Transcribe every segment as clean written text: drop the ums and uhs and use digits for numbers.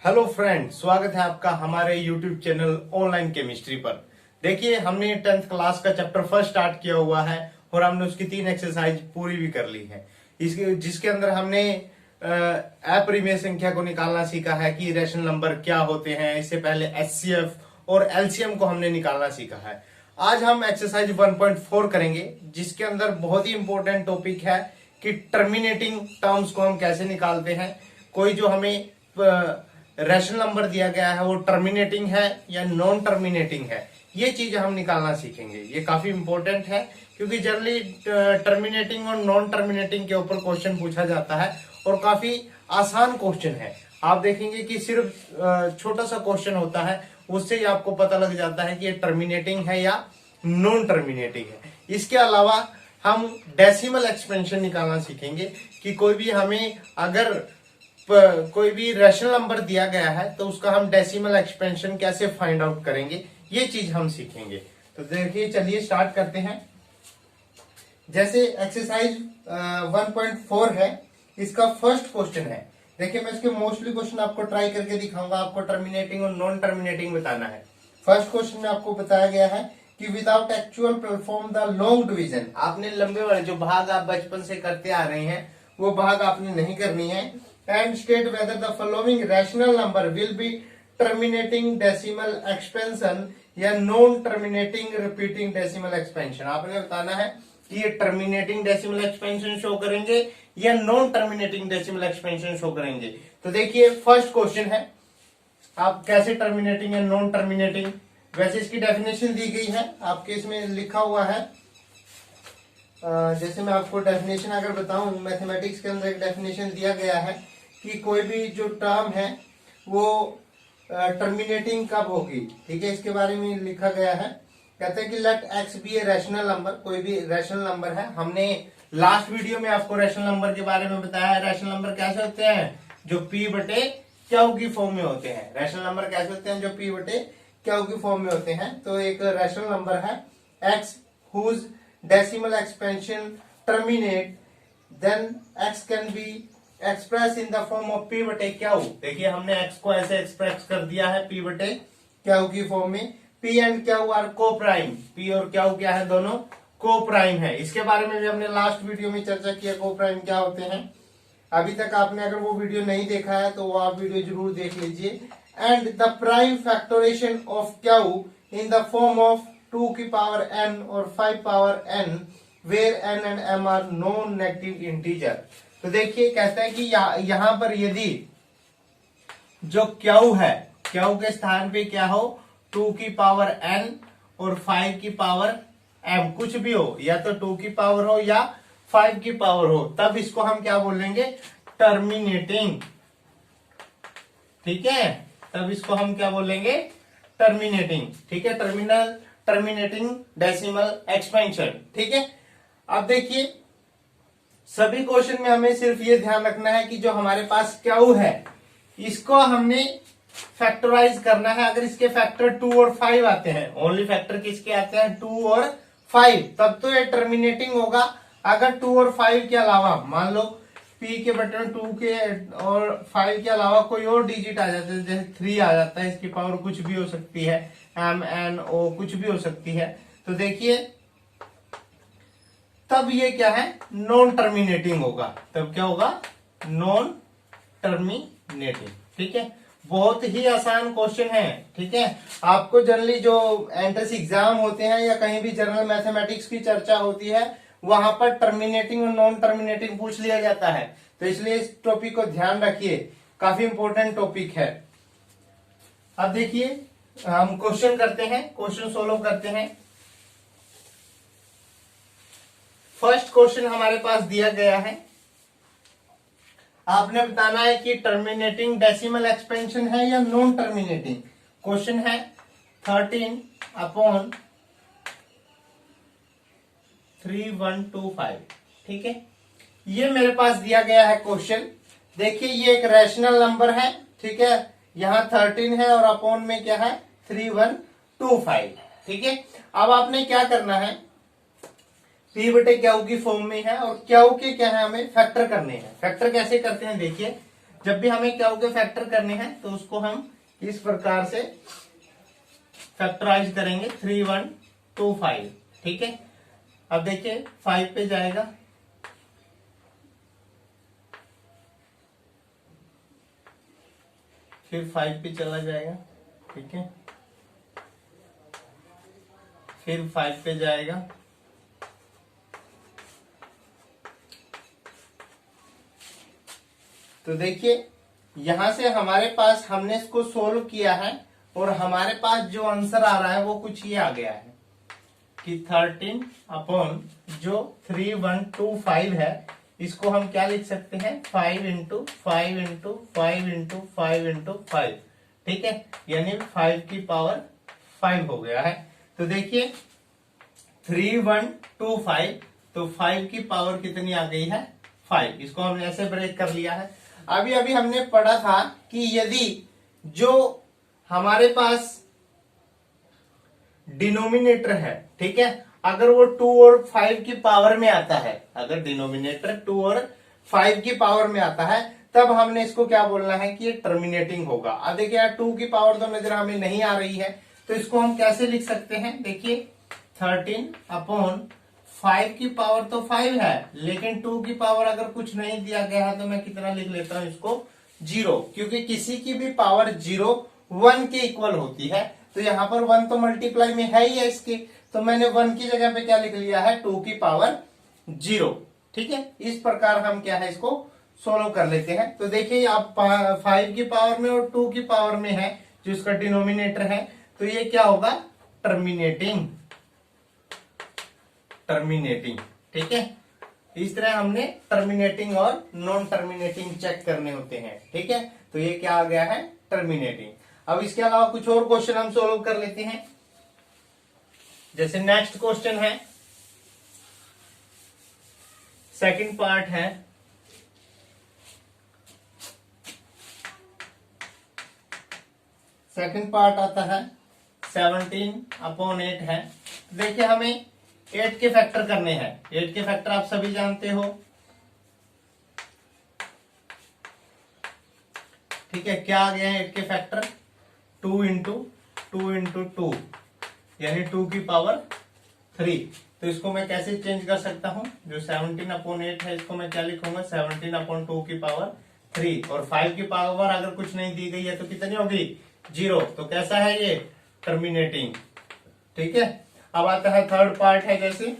Hello friend, स्वागत है आपका हमारे यूट्यूब चैनल ऑनलाइन केमिस्ट्री पर। देखिए, हमने 10th क्लास का चैप्टर फर्स्ट स्टार्ट किया हुआ है और हमने उसकी 3 एक्सरसाइज पूरी भी कर ली है। इसके जिसके अंदर हमने अपरिमेय संख्या को निकालना सीखा है कि रेशनल नंबर क्या होते हैं। इससे पहले एचसीएफ और एलसीएम को हमने निकालना सीखा है। आज हम एक्सरसाइज 1.4 करेंगे, जिसके अंदर बहुत ही इंपॉर्टेंट टॉपिक है कि टर्मिनेटिंग टर्म्स को हम कैसे निकालते हैं। कोई जो हमें रेशनल नंबर दिया गया है वो टर्मिनेटिंग है या नॉन टर्मिनेटिंग है, ये चीज हम निकालना सीखेंगे। ये काफी इंपॉर्टेंट है क्योंकि जनरली टर्मिनेटिंग और नॉन टर्मिनेटिंग के ऊपर क्वेश्चन पूछा जाता है और काफी आसान क्वेश्चन है। आप देखेंगे कि सिर्फ छोटा सा क्वेश्चन होता है, उससे ही आपको पता लग जाता है कि ये टर्मिनेटिंग है या नॉन टर्मिनेटिंग है। इसके अलावा हम डेसिमल एक्सपेंशन निकालना सीखेंगे कि कोई भी हमें अगर कोई भी रेशनल नंबर दिया गया है तो उसका हम डेसिमल एक्सपेंशन कैसे फाइंड आउट करेंगे, ये चीज हम सीखेंगे। तो देखिए, चलिए स्टार्ट करते हैं। जैसे एक्सरसाइज 1.4 है, इसका फर्स्ट क्वेश्चन है। देखिए, मैं इसके मोस्टली क्वेश्चन आपको ट्राई करके दिखाऊंगा। आपको टर्मिनेटिंग और नॉन टर्मिनेटिंग बताना है। फर्स्ट क्वेश्चन में आपको बताया गया है कि without actual perform the long division. आपने लंबे वाले जो भाग आप बचपन से करते आ रहे हैं वो भाग आपने नहीं करनी है। And state whether the following rational number will be terminating decimal expansion या non terminating repeating decimal expansion. आपने बताना है कि ये टर्मिनेटिंग डेसिमल एक्सपेंशन शो करेंगे या non terminating decimal expansion show करेंगे। तो देखिए, फर्स्ट क्वेश्चन है आप कैसे टर्मिनेटिंग या नॉन टर्मिनेटिंग। वैसे इसकी डेफिनेशन दी गई है, आपके इसमें लिखा हुआ है। जैसे मैं आपको डेफिनेशन अगर बताऊं, मैथमेटिक्स के अंदर एक डेफिनेशन दिया गया है कि कोई भी जो टर्म है वो टर्मिनेटिंग कब होगी। ठीक है, इसके बारे में लिखा गया है। कहते हैं कि let x be a rational number. कोई भी रैशनल नंबर है। हमने लास्ट वीडियो में आपको रैशनल नंबर के बारे में बताया है। रैशनल नंबर कैसे होते हैं? जो पी बटे क्यू की फॉर्म में होते हैं। रैशनल नंबर कैसे होते हैं? जो पी बटे क्यू की फॉर्म में होते हैं। तो एक रैशनल नंबर है x whose decimal expansion terminate, then x can be express in the form of p बटे क्यू। देखिए, हमने एक्स को ऐसे एक्सप्रेस कर दिया है पी बटे क्यू की फॉर्म में। पी एंड क्यू आर को प्राइम। पी और क्यू क्या है? दोनों को प्राइम है। इसके बारे में भी हमने लास्ट वीडियो में चर्चा किया, को प्राइम क्या होते हैं। अभी तक आपने अगर वो वीडियो नहीं देखा है तो वो आप वीडियो जरूर देख लीजिए। And the prime factorisation of q in the form of 2 की पावर n और 5 power n where n and m are non negative integer. तो देखिए, कहता है कि यहां पर यदि जो क्यू है, क्यू के स्थान पे क्या हो, 2 की पावर n और 5 की पावर m, कुछ भी हो, या तो 2 की पावर हो या 5 की पावर हो, तब इसको हम क्या बोलेंगे? टर्मिनेटिंग। ठीक है, तब इसको हम क्या बोलेंगे? टर्मिनेटिंग। ठीक है, टर्मिनेटिंग डेसिमल एक्सपेंशन। ठीक है, अब देखिए, सभी क्वेश्चन में हमें सिर्फ ये ध्यान रखना है कि जो हमारे पास क्यू है इसको हमने फैक्टराइज करना है। अगर इसके फैक्टर 2 और 5 आते हैं, ओनली फैक्टर किसके आते हैं? 2 और 5, तब तो ये टर्मिनेटिंग होगा। अगर 2 और 5 के अलावा, मान लो पी के बटन 2 के और 5 के अलावा कोई और डिजिट आ जाता है, जैसे 3 आ जाता है, इसकी पावर कुछ भी हो सकती है, एम एन ओ कुछ भी हो सकती है, तो देखिए तब ये क्या है? नॉन टर्मिनेटिंग होगा। तब क्या होगा? Non terminating. ठीक है, बहुत ही आसान क्वेश्चन है। ठीक है, आपको जनरली जो एंट्रेंस एग्जाम होते हैं या कहीं भी जनरल मैथमेटिक्स की चर्चा होती है, वहां पर टर्मिनेटिंग और नॉन टर्मिनेटिंग पूछ लिया जाता है। तो इसलिए इस टॉपिक को ध्यान रखिए, काफी इंपॉर्टेंट टॉपिक है। अब देखिए, हम क्वेश्चन करते हैं, क्वेश्चन सोल्व करते हैं। फर्स्ट क्वेश्चन हमारे पास दिया गया है, आपने बताना है कि टर्मिनेटिंग डेसिमल एक्सपेंशन है या नॉन टर्मिनेटिंग। क्वेश्चन है 13/3125। ठीक है, ये मेरे पास दिया गया है क्वेश्चन। देखिए, ये एक रैशनल नंबर है। ठीक है, यहां 13 है और अपॉन में क्या है? 3125। ठीक है, अब आपने क्या करना है? पी बटे क्यू की फॉर्म में है और क्यू के क्या है? हमें फैक्टर करने हैं। फैक्टर कैसे करते हैं? देखिए, जब भी हमें क्या के फैक्टर करने हैं तो उसको हम इस प्रकार से फैक्टराइज करेंगे 3125। ठीक है, अब देखिए 5 पे जाएगा, फिर 5 पे चला जाएगा। ठीक है, फिर 5 पे जाएगा, तो देखिए यहां से हमारे पास हमने इसको सोल्व किया है और हमारे पास जो आंसर आ रहा है वो कुछ ये आ गया है कि 13 अपॉन जो 3125 है, इसको हम क्या लिख सकते हैं 5 इंटू 5 इंटू 5 इंटू 5 इंटू 5। ठीक है, यानी 5 की पावर 5 हो गया है। तो देखिए 3125, तो 5 की पावर कितनी आ गई है 5। इसको हमने ऐसे ब्रेक कर लिया है। अभी अभी हमने पढ़ा था कि यदि जो हमारे पास डिनोमिनेटर है, ठीक है, अगर वो 2 और 5 की पावर में आता है, अगर डिनोमिनेटर 2 और 5 की पावर में आता है, तब हमने इसको क्या बोलना है कि ये टर्मिनेटिंग होगा। अब देखिए यार 2 की पावर तो नजर हमें नहीं आ रही है, तो इसको हम कैसे लिख सकते हैं, देखिए 13 अपॉन 5 की पावर तो 5 है, लेकिन 2 की पावर अगर कुछ नहीं दिया गया है तो मैं कितना लिख लेता हूं इसको 0, क्योंकि किसी की भी पावर 0 1 के इक्वल होती है। तो यहाँ पर 1 तो मल्टीप्लाई में है ही है इसके, तो मैंने 1 की जगह पे क्या लिख लिया है 2 की पावर 0। ठीक है, इस प्रकार हम क्या है इसको सोल्व कर लेते हैं। तो देखिए आप 5 की पावर में और 2 की पावर में है जो इसका डिनोमिनेटर है, तो ये क्या होगा टर्मिनेटिंग। ठीक है, इस तरह हमने टर्मिनेटिंग और नॉन टर्मिनेटिंग चेक करने होते हैं। ठीक है, तो ये क्या आ गया है टर्मिनेटिंग। अब इसके अलावा कुछ और क्वेश्चन हम सोल्व कर लेते हैं। जैसे नेक्स्ट क्वेश्चन है, सेकंड पार्ट है, सेकंड पार्ट आता है 17/8 है। देखिए हमें 8 के फैक्टर करने हैं। 8 के फैक्टर आप सभी जानते हो। ठीक है, क्या आ गया है 8 के फैक्टर 2 इंटू 2 इंटू 2, यानी 2 की पावर 3। तो इसको मैं कैसे चेंज कर सकता हूं, जो 17/8 है इसको मैं क्या लिखूंगा 17/2 की पावर 3, और 5 की पावर अगर कुछ नहीं दी गई है तो कितनी होगी 0। तो कैसा है ये टर्मिनेटिंग। ठीक है, अब आता है थर्ड पार्ट है, जैसे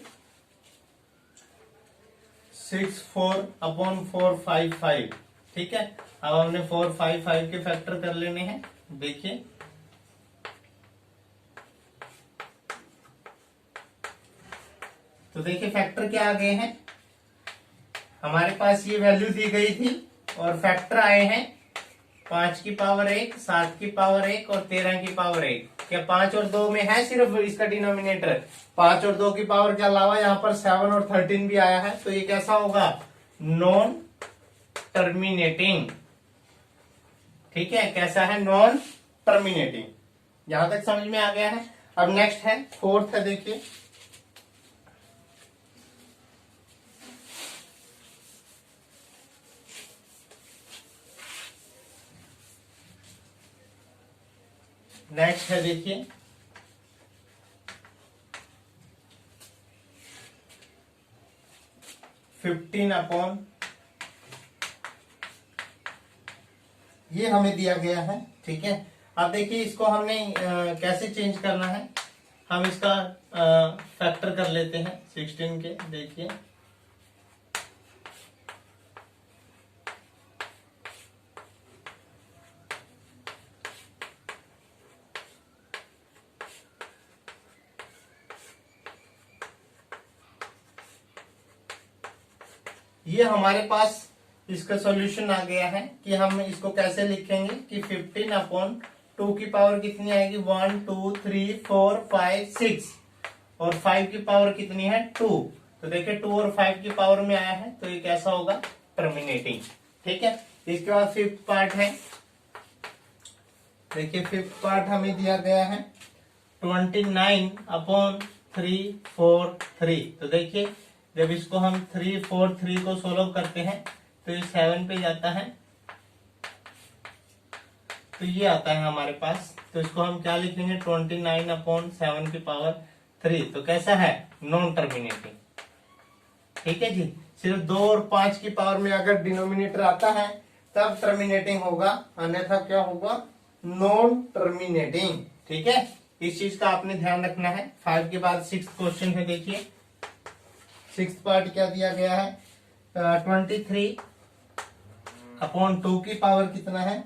64/455। ठीक है, अब हमने 455 के फैक्टर कर लेने हैं। देखिए तो देखिए फैक्टर क्या आ गए हैं, हमारे पास ये वैल्यू दी गई थी और फैक्टर आए हैं 5 की पावर 1, 7 की पावर 1 और 13 की पावर 1। क्या 5 और 2 में है सिर्फ इसका डिनोमिनेटर, 5 और 2 की पावर के अलावा यहाँ पर 7 और 13 भी आया है, तो ये कैसा होगा नॉन टर्मिनेटिंग। ठीक है, कैसा है नॉन टर्मिनेटिंग। यहां तक समझ में आ गया है। अब नेक्स्ट है फोर्थ है, देखिए नेक्स्ट है, देखिए 15 ये हमें दिया गया है। ठीक है, अब देखिए इसको हमने कैसे चेंज करना है, हम इसका फैक्टर कर लेते हैं 16 के। देखिए ये हमारे पास इसका सॉल्यूशन आ गया है कि हम इसको कैसे लिखेंगे कि 15/2 की पावर कितनी आएगी 1 2 3 4 5 6 और 5 की पावर कितनी है 2। तो देखिए 2 और 5 की पावर में आया है, तो ये कैसा होगा टर्मिनेटिंग। ठीक है, इसके बाद फिफ्थ पार्ट है, देखिए फिफ्थ पार्ट हमें दिया गया है 29/343। तो देखिए जब इसको हम 3 4 3 को सोल्व करते हैं तो ये 7 पे जाता है तो ये आता है हमारे पास। तो इसको हम क्या लिखेंगे 29/7 तो कैसा है नॉन टर्मिनेटिंग। ठीक है जी, सिर्फ 2 और 5 की पावर में अगर डिनोमिनेटर आता है तब टर्मिनेटिंग होगा, अन्यथा क्या होगा नॉन टर्मिनेटिंग। ठीक है, इस चीज का आपने ध्यान रखना है। 5 के बाद 6th क्वेश्चन है, देखिए 6th पार्ट क्या दिया गया है 23/2 की पावर कितना है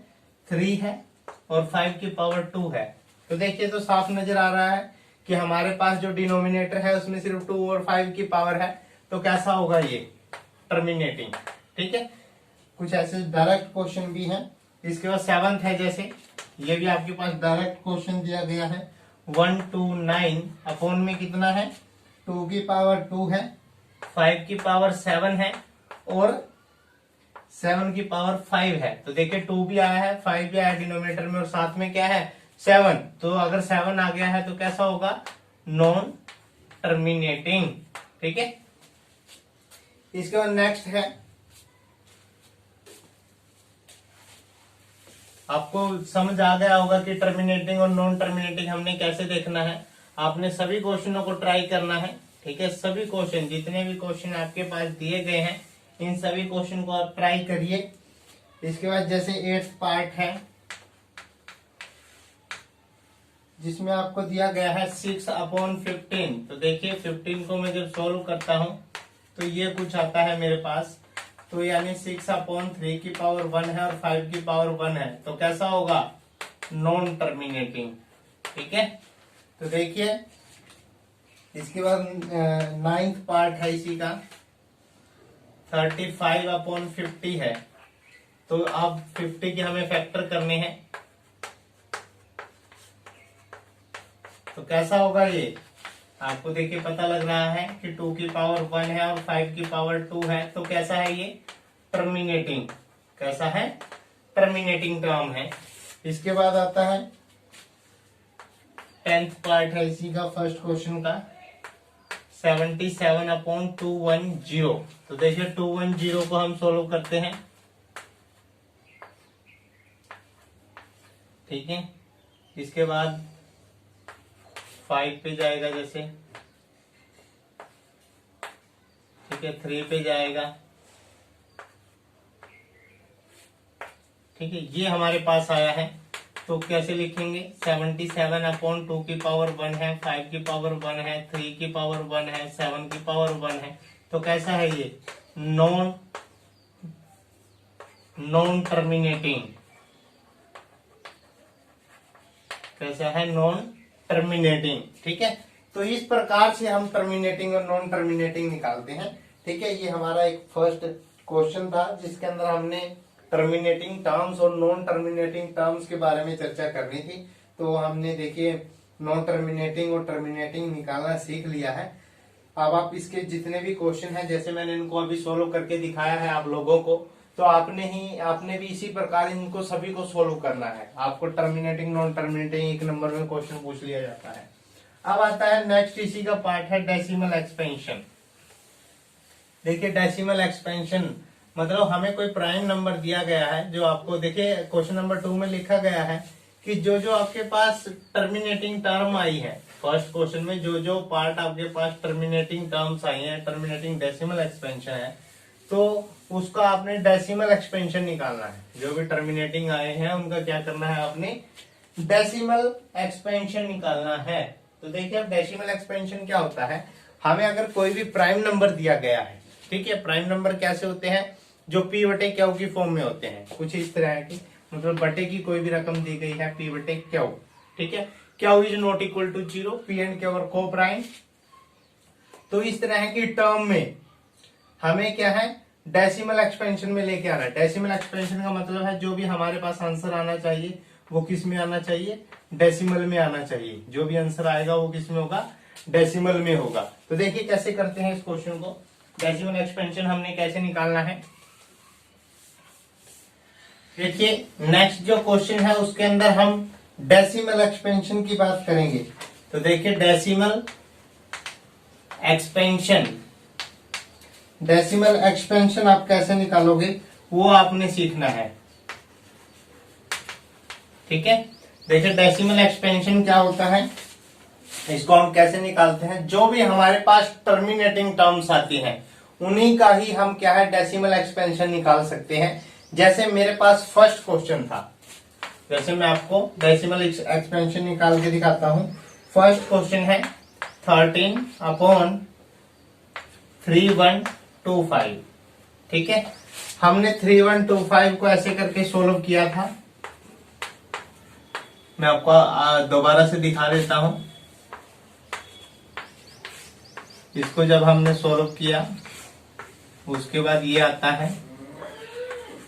3 है और 5 की पावर 2 है। तो देखिए तो साफ नजर आ रहा है कि हमारे पास जो डिनोमिनेटर है उसमें सिर्फ 2 और 5 की पावर है, तो कैसा होगा ये टर्मिनेटिंग। ठीक है, कुछ ऐसे डायरेक्ट क्वेश्चन भी है। इसके बाद 7th है, जैसे ये भी आपके पास डायरेक्ट क्वेश्चन दिया गया है 129 अपॉन में कितना है 2 की पावर 2 है, 5 की पावर 7 है और 7 की पावर 5 है। तो देखिए 2 भी आया है 5 भी आया डिनोमिनेटर में और साथ में क्या है 7। तो अगर 7 आ गया है तो कैसा होगा नॉन टर्मिनेटिंग। ठीक है, इसके बाद नेक्स्ट है, आपको समझ आ गया होगा कि टर्मिनेटिंग और नॉन टर्मिनेटिंग हमने कैसे देखना है। आपने सभी क्वेश्चनों को ट्राई करना है। ठीक है, सभी क्वेश्चन जितने भी क्वेश्चन आपके पास दिए गए हैं इन सभी क्वेश्चन को आप ट्राई करिए। इसके बाद जैसे 8th पार्ट है जिसमें आपको दिया गया है 6/15। तो देखिए 15 को मैं जब सोल्व करता हूं तो ये कुछ आता है मेरे पास, तो यानी 6/3 की पावर 1 है और 5 की पावर 1 है, तो कैसा होगा नॉन टर्मिनेटिंग। ठीक है, तो देखिए इसके बाद 9th पार्ट है इसी का 35/50 है। तो अब 50 के हमें फैक्टर करने हैं, तो कैसा होगा ये आपको देखिए पता लग रहा है कि 2 की पावर 1 है और 5 की पावर 2 है, तो कैसा है ये टर्मिनेटिंग। कैसा है टर्मिनेटिंग टर्म है। इसके बाद आता है 10th पार्ट है इसी का फर्स्ट क्वेश्चन का 77/210। तो देखिए 210 को हम सोल्व करते हैं। ठीक है, इसके बाद 5 पे जाएगा जैसे, ठीक है 3 पे जाएगा। ठीक है, ये हमारे पास आया है, तो कैसे लिखेंगे 77/2 की पावर 1 है, 5 की पावर 1 है, 3 की पावर 1 है, 7 की पावर 1 है, तो कैसा है ये नॉन टर्मिनेटिंग। कैसा है नॉन टर्मिनेटिंग। ठीक है, तो इस प्रकार से हम टर्मिनेटिंग और नॉन टर्मिनेटिंग निकालते हैं। ठीक है, ये हमारा एक फर्स्ट क्वेश्चन था जिसके अंदर हमने टर्मिनेटिंग टर्म्स और नॉन टर्मिनेटिंग टर्म्स के बारे में चर्चा करनी थी। तो हमने देखिए नॉन टर्मिनेटिंग और टर्मिनेटिंग निकालना सीख लिया है। अब आप इसके जितने भी क्वेश्चन हैं जैसे मैंने इनको अभी सोल्व करके दिखाया है आप लोगों को, तो आपने भी इसी प्रकार इनको सभी को सोल्व करना है। आपको टर्मिनेटिंग नॉन टर्मिनेटिंग 1 नंबर में क्वेश्चन पूछ लिया जाता है। अब आता है नेक्स्ट इसी का पार्ट है डेसिमल एक्सपेंशन। देखिए डेसिमल एक्सपेंशन मतलब हमें कोई प्राइम नंबर दिया गया है, जो आपको देखिए क्वेश्चन नंबर 2 में लिखा गया है कि जो जो आपके पास टर्मिनेटिंग टर्म आई है, फर्स्ट क्वेश्चन में जो जो पार्ट आपके पास टर्मिनेटिंग टर्म्स आई है, टर्मिनेटिंग डेसिमल एक्सपेंशन है, तो उसका आपने डेसिमल एक्सपेंशन निकालना है। जो भी टर्मिनेटिंग आए हैं उनका क्या करना है आपने डेसिमल एक्सपेंशन निकालना है। तो देखिए अब डेसिमल एक्सपेंशन क्या होता है, हमें अगर कोई भी प्राइम नंबर दिया गया है, ठीक है, प्राइम नंबर कैसे होते हैं जो पी बटे क्यू की फॉर्म में होते हैं, कुछ इस तरह की, मतलब बटे की कोई भी रकम दी गई है पी बटे क्यू। ठीक है, q is not equal to 0, p and q are को प्राइम। तो इस तरह की टर्म में हमें क्या है डेसिमल एक्सपेंशन में लेके आना है। डेसिमल एक्सपेंशन का मतलब है जो भी हमारे पास आंसर आना चाहिए वो किस में आना चाहिए, डेसिमल में आना चाहिए। जो भी आंसर आएगा वो किस में होगा, डेसिमल में होगा। तो देखिए कैसे करते हैं इस क्वेश्चन को, डेसिमल एक्सपेंशन हमने कैसे निकालना है। देखिए नेक्स्ट जो क्वेश्चन है उसके अंदर हम डेसिमल एक्सपेंशन की बात करेंगे। तो देखिए डेसिमल एक्सपेंशन, डेसिमल एक्सपेंशन आप कैसे निकालोगे वो आपने सीखना है। ठीक है। देखिए डेसिमल एक्सपेंशन क्या होता है, इसको हम कैसे निकालते हैं। जो भी हमारे पास टर्मिनेटिंग टर्म्स आती हैं उन्हीं का ही हम क्या है डेसिमल एक्सपेंशन निकाल सकते हैं। जैसे मेरे पास फर्स्ट क्वेश्चन था, जैसे मैं आपको डेसिमल एक्सपेंशन निकाल के दिखाता हूं। फर्स्ट क्वेश्चन है 13/3125, ठीक है। हमने 3125 को ऐसे करके सोल्व किया था। मैं आपको दोबारा से दिखा देता हूं। इसको जब हमने सोल्व किया उसके बाद ये आता है,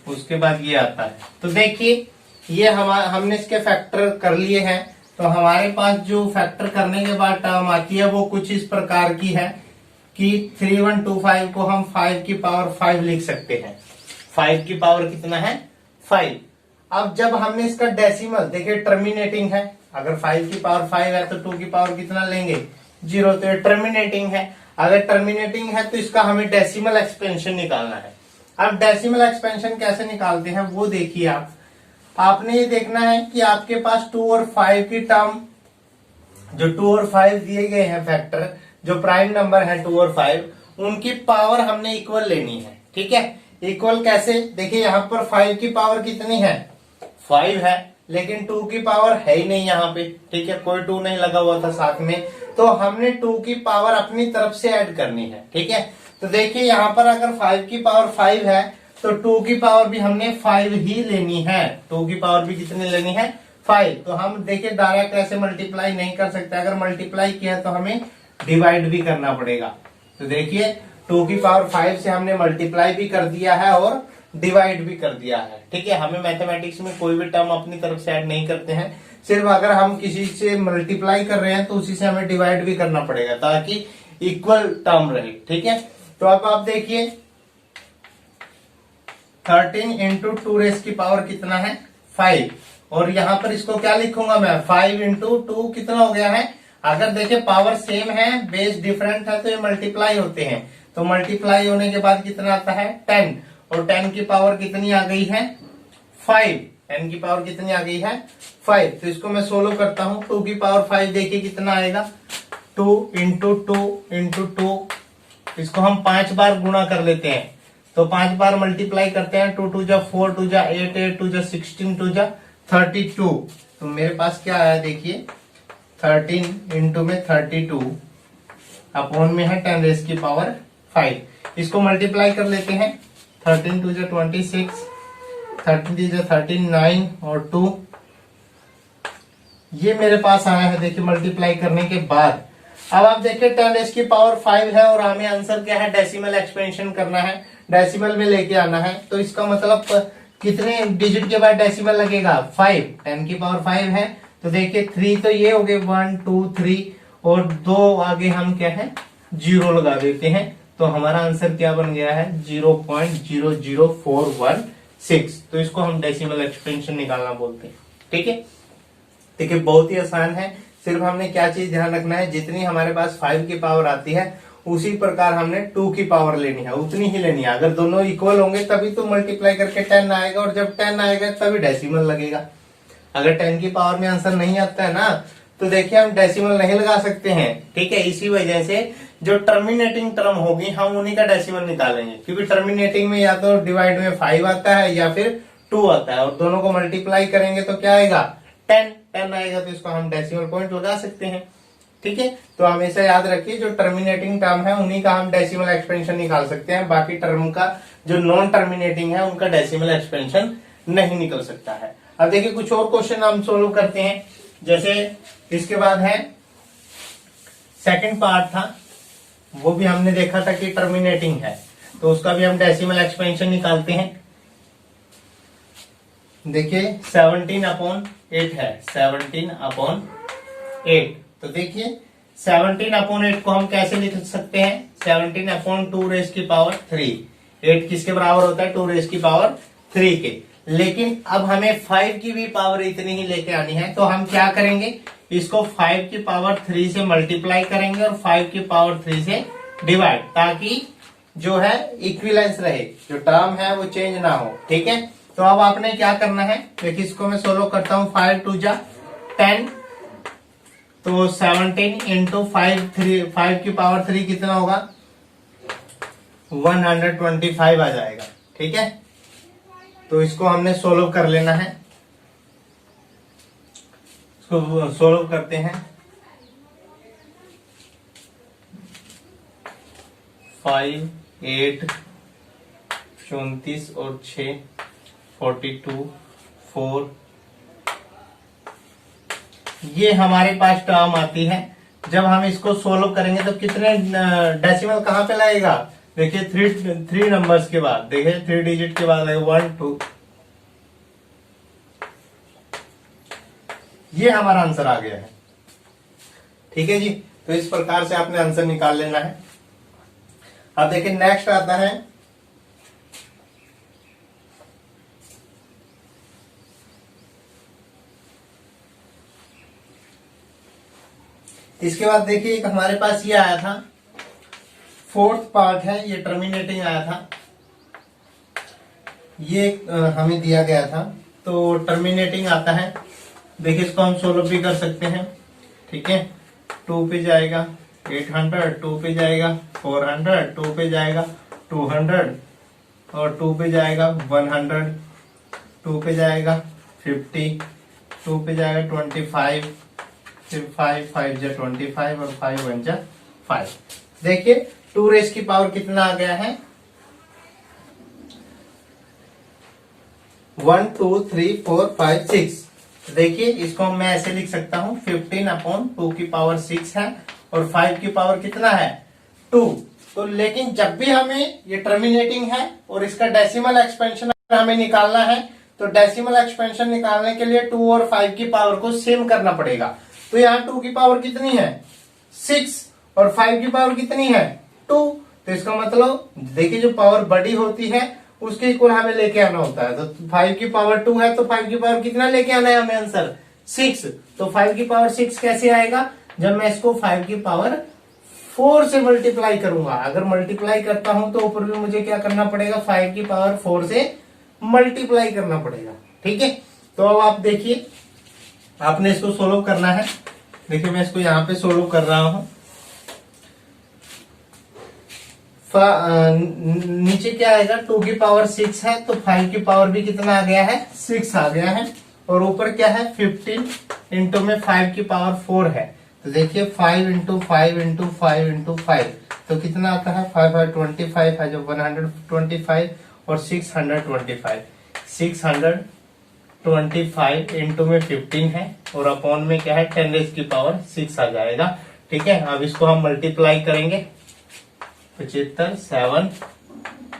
उसके बाद ये आता है। तो देखिए ये हमने इसके फैक्टर कर लिए हैं। तो हमारे पास जो फैक्टर करने के बाद टर्म आती है वो कुछ इस प्रकार की है कि 3125 को हम 5 की पावर 5 लिख सकते हैं। 5 की पावर कितना है 5। अब जब हमने इसका डेसिमल देखिए टर्मिनेटिंग है, अगर 5 की पावर 5 है तो 2 की पावर कितना लेंगे 0, तो ये टर्मिनेटिंग है। अगर टर्मिनेटिंग है तो इसका हमें डेसिमल एक्सपेंशन निकालना है। अब डेसिमल एक्सपेंशन कैसे निकालते हैं वो देखिए आपने ये देखना है कि आपके पास 2 और 5 की टर्म, जो 2 और 5 दिए गए हैं फैक्टर, जो प्राइम नंबर है 2 और 5, उनकी पावर हमने इक्वल लेनी है, ठीक है। इक्वल कैसे, देखिए यहाँ पर 5 की पावर कितनी है 5 है, लेकिन 2 की पावर है ही नहीं यहाँ पे, ठीक है, कोई 2 नहीं लगा हुआ था साथ में। तो हमने 2 की पावर अपनी तरफ से ऐड करनी है, ठीक है। तो देखिए यहाँ पर अगर 5 की पावर 5 है तो 2 की पावर भी हमने 5 ही लेनी है। 2 की पावर भी कितनी लेनी है 5। तो हम देखिए डायरेक्ट ऐसे मल्टीप्लाई नहीं कर सकते, अगर मल्टीप्लाई किया तो हमें डिवाइड भी करना पड़ेगा। तो देखिए 2 की पावर 5 से हमने मल्टीप्लाई भी कर दिया है और डिवाइड भी कर दिया है, ठीक है। हमें मैथमेटिक्स में कोई भी टर्म अपनी तरफ से ऐड नहीं करते हैं, सिर्फ अगर हम किसी से मल्टीप्लाई कर रहे हैं तो उसी से हमें डिवाइड भी करना पड़ेगा ताकि इक्वल टर्म रहे, ठीक है। तो अब आप देखिए 13 इंटू 2 रेस की पावर कितना है 5, और यहाँ पर इसको क्या लिखूंगा मैं 5 इंटू 2 कितना हो गया है। अगर देखे पावर सेम है बेस डिफरेंट है तो ये मल्टीप्लाई होते हैं, तो मल्टीप्लाई होने के बाद कितना आता है 10, और 10 की पावर कितनी आ गई है 5। 10 की पावर कितनी आ गई है 5। तो इसको मैं सोल्व करता हूं। 2 की पावर 5 देखिए कितना आएगा 2 इंटू 2 इंटू 2, इसको हम 5 बार गुणा कर लेते हैं। तो 5 बार मल्टीप्लाई करते हैं, 2 2 जा 4, 2 जा 8, 8 2 जा 16, 2 जा 32। तो मेरे पास क्या आया देखिए 13 इंटू में 32 अपॉन में है 10 रेस की पावर 5। इसको मल्टीप्लाई कर लेते हैं, 13 2 जा 26, 13 3 जा 39 और 2, ये मेरे पास आया है देखिए मल्टीप्लाई करने के बाद। अब आप देखिए 10 रेस की पावर 5 है और हमें आंसर क्या है डेसिमल एक्सपेंशन करना है, डेसिमल में लेके आना है। तो इसका मतलब कितने डिजिट के बाद डेसिमल लगेगा 5। 10 की पावर 5 है तो देखिए 3 तो ये हो गए 1 2 3, और 2 आगे हम क्या है 0 लगा देते हैं। तो हमारा आंसर क्या बन गया है 0.00416। तो इसको हम डेसिमल एक्सपेंशन निकालना बोलते हैं, ठीक है। देखिए बहुत ही आसान है, सिर्फ हमने क्या चीज ध्यान रखना है, जितनी हमारे पास 5 की पावर आती है उसी प्रकार हमने 2 की पावर लेनी है, उतनी ही लेनी है। अगर दोनों इक्वल होंगे तभी तो मल्टीप्लाई करके 10 आएगा, और जब 10 आएगा तभी डेसिमल लगेगा। अगर 10 की पावर में आंसर नहीं आता है ना तो देखिए हम डेसिमल नहीं लगा सकते हैं, ठीक है। इसी वजह से जो टर्मिनेटिंग टर्म होगी हम उन्हीं का डेसिमल निकालेंगे, क्योंकि टर्मिनेटिंग में या तो डिवाइड में 5 आता है या फिर 2 आता है, और दोनों को मल्टीप्लाई करेंगे तो क्या आएगा 10 आएगा। तो इसको हम डेसिमल पॉइंट लगा सकते हैं, ठीक है। तो हमेशा याद रखिए जो टर्मिनेटिंग टर्म है उन्हीं का हम डेसिमल एक्सपेंशन निकाल सकते हैं, बाकी टर्म का जो नॉन टर्मिनेटिंग है उनका डेसिमल एक्सपेंशन नहीं निकल सकता है। अब देखिए कुछ और क्वेश्चन हम सोल्व करते हैं। जैसे इसके बाद है सेकंड पार्ट था, वो भी हमने देखा था कि टर्मिनेटिंग है, तो उसका भी हम डेसिमल एक्सपेंशन निकालते हैं। देखिए 17/8 है, 17/8। तो देखिए 17/8 को हम कैसे लिख सकते हैं 17/2 रेस की पावर 3। 8 किसके बराबर होता है 2 रेस की पावर 3 के। लेकिन अब हमें 5 की भी पावर इतनी ही लेके आनी है, तो हम क्या करेंगे इसको 5 की पावर 3 से मल्टीप्लाई करेंगे और 5 की पावर 3 से डिवाइड, ताकि जो है इक्विवेलेंस रहे, जो टर्म है वो चेंज ना हो, ठीक है। तो तो अब आपने क्या करना है, देखिए इसको मैं सोल्व करता हूँ। 5 2 जा 10, तो 17 इंटू 5 की पावर 3 कितना होगा, 125 आ जाएगा। ठीक है, तो इसको हमने सोल्व कर लेना है। इसको सोल्व करते हैं। 5 8 34 और 6 42 4, ये हमारे पास टर्म आती है। जब हम इसको सोल्व करेंगे तो कितने डेसिमल कहां पे लगेगा, देखिए 3 नंबर्स के बाद, देखिए 3 डिजिट के बाद लगेगा 1 2, ये हमारा आंसर आ गया है। ठीक है जी, तो इस प्रकार से आपने आंसर निकाल लेना है। अब देखिए नेक्स्ट आता है इसके बाद देखिए एक हमारे पास ये आया था, 4th पार्ट है, ये टर्मिनेटिंग आया था, ये हमें दिया गया था। तो टर्मिनेटिंग आता है, देखिए इसको हम सोल्व भी कर सकते हैं। ठीक है, 2 पे जाएगा 800, 2 पे जाएगा 400, 2 पे जाएगा 200 और 2 पे जाएगा 100, 2 पे जाएगा 50, 2 पे जाएगा 25, फिर 5 5 जा 25 और 5 1 जा 5। देखिए 2 रेस की पावर कितना आ गया है, 1 2 3 4 5 6। देखिए इसको मैं ऐसे लिख सकता हूं, 15/2 की पावर 6 है और 5 की पावर कितना है 2। तो लेकिन जब भी हमें ये टर्मिनेटिंग है और इसका डेसिमल एक्सपेंशन हमें निकालना है, तो डेसिमल एक्सपेंशन निकालने के लिए 2 और 5 की पावर को सेम करना पड़ेगा। तो यहाँ 2 की पावर कितनी है 6 और 5 की पावर कितनी है 2। तो इसका मतलब देखिए जो पावर बड़ी होती है उसके इक्वल हमें लेके आना होता है। तो 5 की पावर 2 है तो 5 की पावर कितना लेके आना है हमें आंसर 6। तो 5 की पावर 6 कैसे आएगा, जब मैं इसको 5 की पावर 4 से मल्टीप्लाई करूंगा। अगर मल्टीप्लाई करता हूं तो ऊपर भी मुझे क्या करना पड़ेगा, 5 की पावर 4 से मल्टीप्लाई करना पड़ेगा। ठीक है, तो अब आप देखिए आपने इसको सोल्व करना है। देखिए मैं इसको यहाँ पे सोल्व कर रहा हूं। नीचे क्या आएगा, 2 की पावर 6 है तो 5 की पावर भी कितना आ गया है 6 आ गया है। और ऊपर क्या है 15 इंटू में 5 की पावर 4 है। तो देखिए 5 इंटू 5 इंटू 5 इंटू 5 तो कितना आता है 5 5 25 है जो 125 और 625 625 इंटू में 15 है और अपॉन में क्या है 10 रेज़ की पावर 6 आ जाएगा। ठीक है, अब इसको हम मल्टीप्लाई करेंगे। 75 7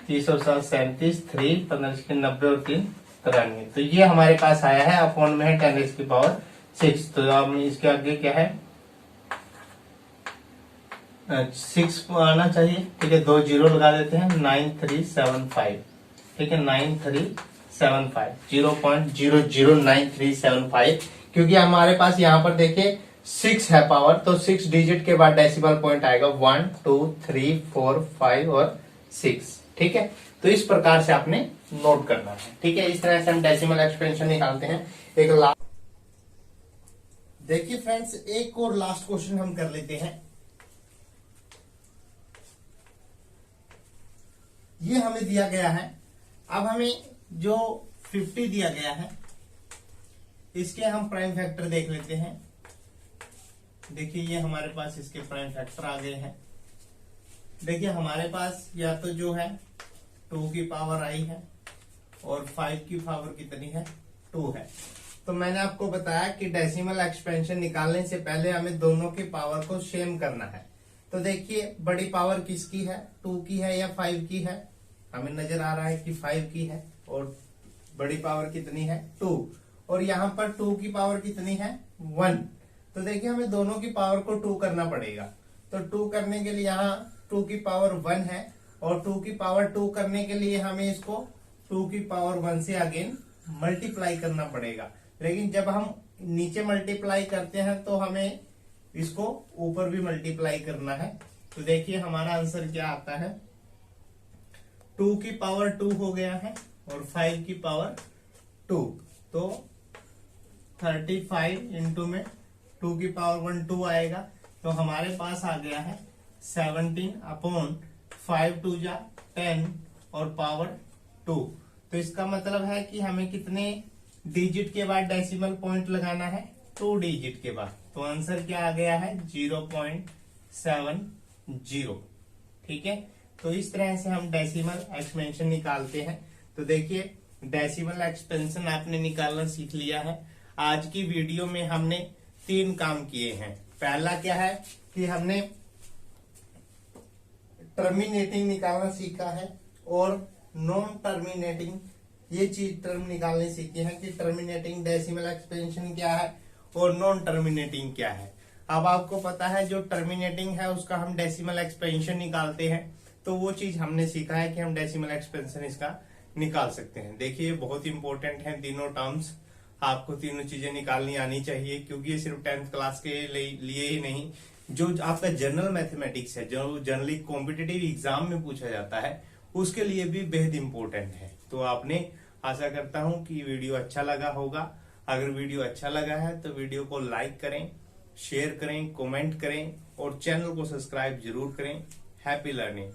30 और 7 37 3 15 के 90 और 3 93। तो ये हमारे पास आया है, अपॉन में है 10 रेज़ की पावर 6। तो अब इसके आगे क्या है 6 आना चाहिए। ठीक है, 2 जीरो लगा देते हैं 9375। ठीक है 9375 0.009375 क्योंकि हमारे पास यहाँ पर देखिए 6 है पावर, तो 6 डिजिट के बाद डेसिमल पॉइंट आएगा 1 2 3 4 5 और 6। ठीक है, तो इस प्रकार से आपने नोट करना है। ठीक है, इस तरह से हम डेसिमल एक्सपेंशन निकालते हैं। एक लास्ट देखिए फ्रेंड्स, एक और लास्ट क्वेश्चन हम कर लेते हैं। ये हमें दिया गया है, अब हमें जो 50 दिया गया है इसके हम प्राइम फैक्टर देख लेते हैं। देखिए ये हमारे पास इसके प्राइम फैक्टर आ गए हैं। देखिए हमारे पास या तो जो है 2 की पावर आई है और 5 की पावर कितनी है 2 है। तो मैंने आपको बताया कि डेसिमल एक्सपेंशन निकालने से पहले हमें दोनों की पावर को सेम करना है। तो देखिए बड़ी पावर किसकी है 2 की है या 5 की है, हमें नजर आ रहा है कि 5 की है और बड़ी पावर कितनी है 2 और यहाँ पर 2 की पावर कितनी है 1। तो देखिए हमें दोनों की पावर को 2 करना पड़ेगा। तो 2 करने के लिए यहाँ 2 की पावर 1 है और 2 की पावर 2 करने के लिए हमें इसको 2 की पावर 1 से अगेन मल्टीप्लाई करना पड़ेगा। लेकिन जब हम नीचे मल्टीप्लाई करते हैं तो हमें इसको ऊपर भी मल्टीप्लाई करना है। तो देखिए हमारा आंसर क्या आता है 2 की पावर 2 हो गया है और 5 की पावर 2, तो 35 इंटू में 2 की पावर 1 2 आएगा। तो हमारे पास आ गया है 17 अपॉन 5 2 जा 10 और पावर 2। तो इसका मतलब है कि हमें कितने डिजिट के बाद डेसिमल पॉइंट लगाना है, 2 डिजिट के बाद। तो आंसर क्या आ गया है 0.70। ठीक है, तो इस तरह से हम डेसिमल एक्सपेंशन निकालते हैं। तो देखिए डेसिमल एक्सपेंशन आपने निकालना सीख लिया है। आज की वीडियो में हमने 3 काम किए हैं। पहला क्या है कि हमने टर्मिनेटिंग निकालना सीखा है और नॉन टर्मिनेटिंग ये चीज टर्म निकालने सीखी है कि टर्मिनेटिंग डेसिमल एक्सपेंशन क्या है और नॉन टर्मिनेटिंग क्या है। अब आपको पता है जो टर्मिनेटिंग है उसका हम डेसिमल एक्सपेंशन निकालते हैं, तो वो चीज हमने सीखा है कि हम डेसिमल एक्सपेंशन इसका निकाल सकते हैं। देखिए बहुत इंपॉर्टेंट है तीनों टर्म्स, आपको तीनों चीजें निकालनी आनी चाहिए, क्योंकि ये सिर्फ 10th क्लास के लिए ही नहीं, जो आपका जनरल मैथमेटिक्स है जो जनरली कॉम्पिटिटिव एग्जाम में पूछा जाता है उसके लिए भी बेहद इंपॉर्टेंट है। तो आपने आशा करता हूं कि वीडियो अच्छा लगा होगा। अगर वीडियो अच्छा लगा है तो वीडियो को लाइक करें, शेयर करें, कमेंट करें और चैनल को सब्सक्राइब जरूर करें। Happy learning.